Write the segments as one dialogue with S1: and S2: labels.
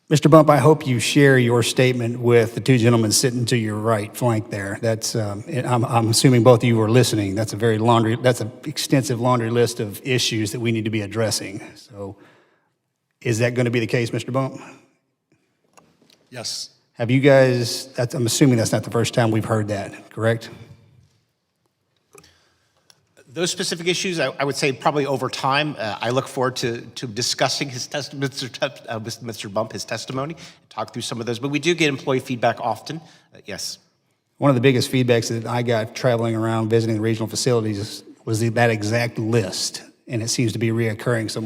S1: Mr. Bump, I hope you share your statement with the two gentlemen sitting to your right flank there. That's, I'm assuming both of you were listening. That's an extensive laundry list of issues that we need to be addressing. So is that going to be the case, Mr. Bump?
S2: Yes.
S1: Have you guys, I'm assuming that's not the first time we've heard that, correct?
S3: Those specific issues, I would say probably over time. I look forward to discussing his testimony, Mr. Bump, his testimony, talk through some of those. But we do get employee feedback often. Yes.
S1: One of the biggest feedbacks that I got traveling around visiting the regional facilities was that exact list, and it seems to be reoccurring. So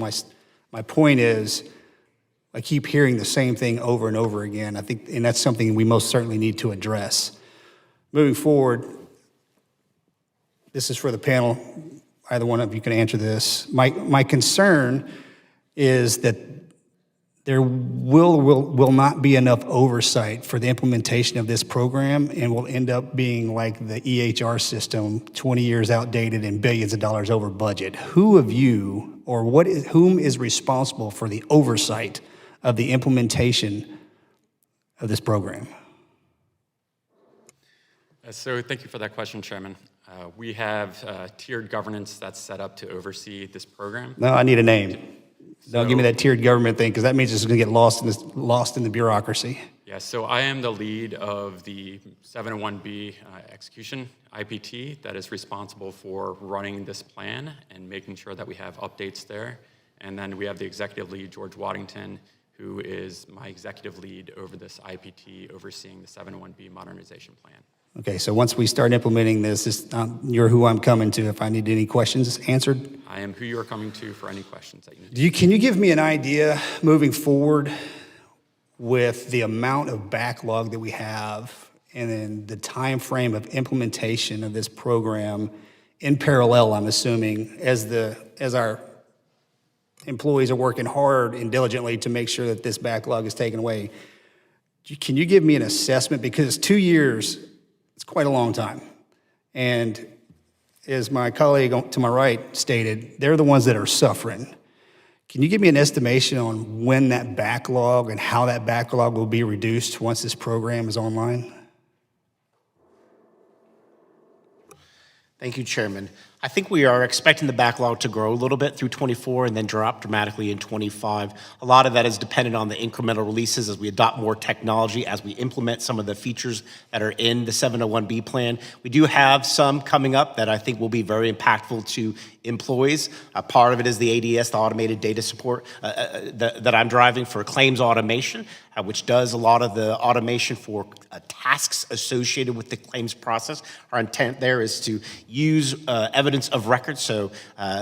S1: my point is, I keep hearing the same thing over and over again. I think, and that's something we most certainly need to address. Moving forward, this is for the panel. Either one of you can answer this. My concern is that there will not be enough oversight for the implementation of this program, and will end up being like the EHR system, 20 years outdated and billions of dollars over budget. Who of you, or whom is responsible for the oversight of the implementation of this program?
S4: So thank you for that question, Chairman. We have tiered governance that's set up to oversee this program.
S1: No, I need a name. Don't give me that tiered government thing, because that means it's going to get lost in the bureaucracy.
S4: Yeah, so I am the lead of the 701B execution IPT that is responsible for running this plan and making sure that we have updates there. And then we have the executive lead, George Waddington, who is my executive lead over this IPT, overseeing the 701B modernization plan.
S1: Okay, so once we start implementing this, you're who I'm coming to if I need any questions answered?
S4: I am who you are coming to for any questions that you need.
S1: Can you give me an idea moving forward with the amount of backlog that we have and then the time frame of implementation of this program in parallel, I'm assuming, as our employees are working hard and diligently to make sure that this backlog is taken away? Can you give me an assessment? Because 2 years, it's quite a long time. And as my colleague to my right stated, they're the ones that are suffering. Can you give me an estimation on when that backlog and how that backlog will be reduced once this program is online?
S3: Thank you, Chairman. I think we are expecting the backlog to grow a little bit through 24 and then drop dramatically in 25. A lot of that is dependent on the incremental releases as we adopt more technology, as we implement some of the features that are in the 701B plan. We do have some coming up that I think will be very impactful to employees. Part of it is the ADS, the automated data support that I'm driving for claims automation, which does a lot of the automation for tasks associated with the claims process. Our intent there is to use evidence of record, so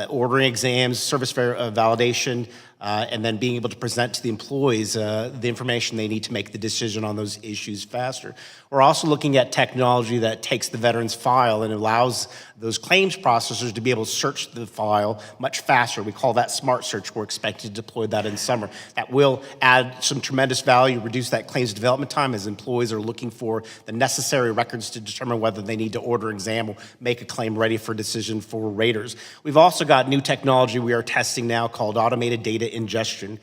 S3: ordering exams, service validation, and then being able to present to the employees the information they need to make the decision on those issues faster. We're also looking at technology that takes the veteran's file and allows those claims processors to be able to search the file much faster. We call that Smart Search. We're expected to deploy that in summer. That will add some tremendous value, reduce that claims development time as employees are looking for the necessary records to determine whether they need to order an exam or make a claim ready for decision for raters. We've also got new technology we are testing now called automated data ingestion.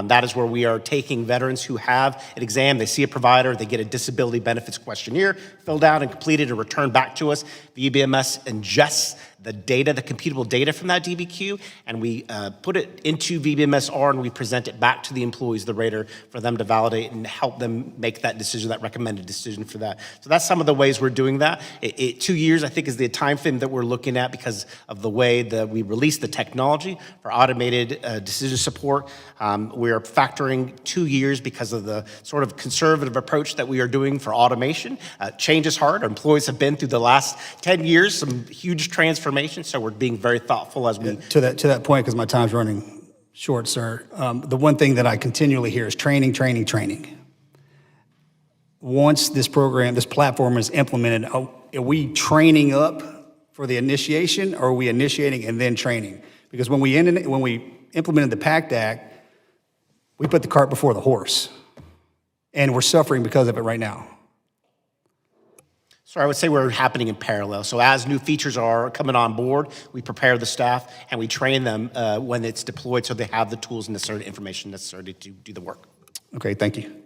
S3: That is where we are taking veterans who have an exam, they see a provider, they get a disability benefits questionnaire filled out and completed and returned back to us. VBMS ingests the data, the computable data from that DBQ, and we put it into VBMS-R and we present it back to the employees, the rater, for them to validate and help them make that decision, that recommended decision for that. So that's some of the ways we're doing that. 2 years, I think, is the time frame that we're looking at because of the way that we release the technology for automated decision support. We are factoring 2 years because of the sort of conservative approach that we are doing for automation. Change is hard. Our employees have been through the last 10 years, some huge transformation, so we're being very thoughtful as we...
S1: To that point, because my time's running short, sir, the one thing that I continually hear is training, training, training. Once this program, this platform is implemented, are we training up for the initiation, or are we initiating and then training? Because when we implemented the PACT Act, we put the cart before the horse, and we're suffering because of it right now.
S3: So I would say we're happening in parallel. So as new features are coming on board, we prepare the staff and we train them when it's deployed so they have the tools and necessary information necessary to do the work.
S1: Okay, thank you.